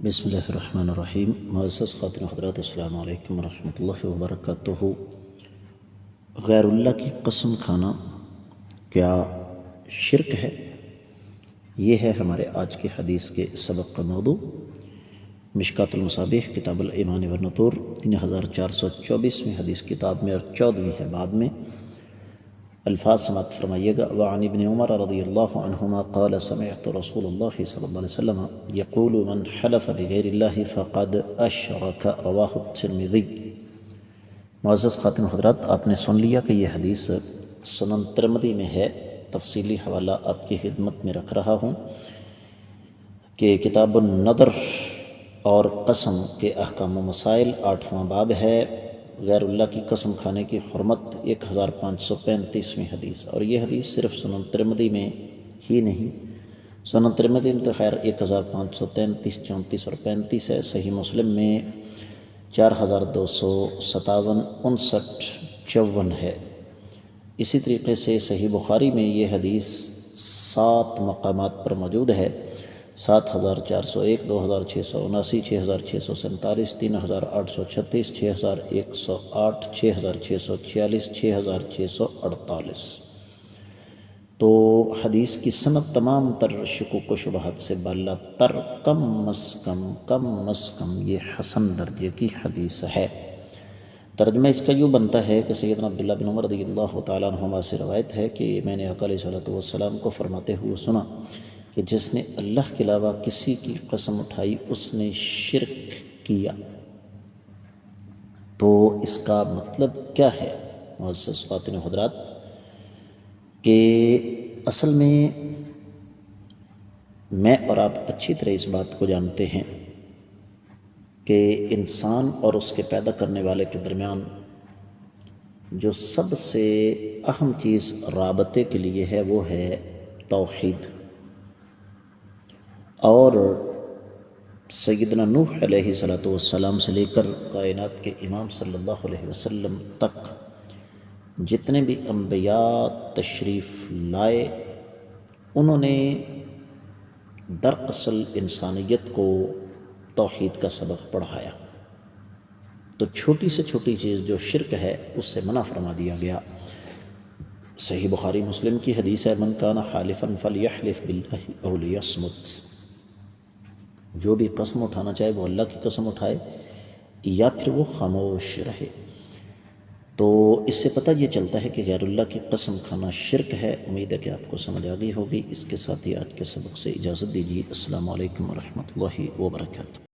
بسم اللہ الرحمن الرحیم۔ معزز خواتین حضرات، السلام علیکم ورحمۃ اللہ وبرکاتہ۔ غیر اللہ کی قسم کھانا کیا شرک ہے؟ یہ ہے ہمارے آج کی حدیث کے سبق کا موضوع۔ مشکوٰۃ المصابیح کتاب الایمان والنطور 3424 حدیث کتاب میں اور 14 باب میں الفاظ سماعت فرمائیے گا۔ وعن ابن عمر رضی اللہ عنہما قال سمعت رسول اللہ صلی اللہ علیہ وسلم یقول من حلف بغیر اللہ فقد اشرک رواہ الترمذی۔ معزز خواتین حضرات، آپ نے سن لیا کہ یہ حدیث سنن ترمذی میں ہے۔ تفصیلی حوالہ آپ کی خدمت میں رکھ رہا ہوں کہ کتاب النذر اور قسم کے احکام و مسائل 8واں باب ہے۔ غیر اللہ کی قسم کھانے کی حرمت 1535ویں حدیث، اور یہ حدیث صرف سنن ترمذی میں ہی نہیں، سنن ترمذی میں تو خیر 1533، 34 اور 35 ہے۔ صحیح مسلم میں 4257، 59، 54 ہے۔ اسی طریقے سے صحیح بخاری میں یہ حدیث 7 مقامات پر موجود ہے: 7401، 2679، 6647، 3836، 6108، 6646، 6648۔ تو حدیث کی سند تمام تر شکوک و شبہات سے بالا تر، کم از کم یہ حسن درجے کی حدیث ہے۔ ترجمہ اس کا یوں بنتا ہے کہ سیدنا عبداللہ بن عمر رضی اللہ تعالیٰ عنہما سے روایت ہے کہ میں نے آقا علیہ السلام کو فرماتے ہوئے سنا کہ جس نے اللہ کے علاوہ کسی کی قسم اٹھائی اس نے شرک کیا۔ تو اس کا مطلب کیا ہے معزز خواتین حضرات؟ کہ اصل میں اور آپ اچھی طرح اس بات کو جانتے ہیں کہ انسان اور اس کے پیدا کرنے والے کے درمیان جو سب سے اہم چیز رابطے کے لیے ہے وہ ہے توحید۔ اور سیدنا نوح علیہ السلام سے لے کر کائنات کے امام صلی اللہ علیہ وسلم تک جتنے بھی انبیاء تشریف لائے، انہوں نے دراصل انسانیت کو توحید کا سبق پڑھایا۔ تو چھوٹی سے چھوٹی چیز جو شرک ہے اس سے منع فرما دیا گیا۔ صحیح بخاری مسلم کی حدیث ہے: من کان حالفا فلیحلف باللہ او لیصمت۔ جو بھی قسم اٹھانا چاہے وہ اللہ کی قسم اٹھائے یا پھر وہ خاموش رہے۔ تو اس سے پتہ یہ چلتا ہے کہ غیر اللہ کی قسم کھانا شرک ہے۔ امید ہے کہ آپ کو سمجھ آ گئی ہوگی۔ اس کے ساتھ ہی آج کے سبق سے اجازت دیجیے۔ السلام علیکم ورحمۃ اللہ وبرکاتہ۔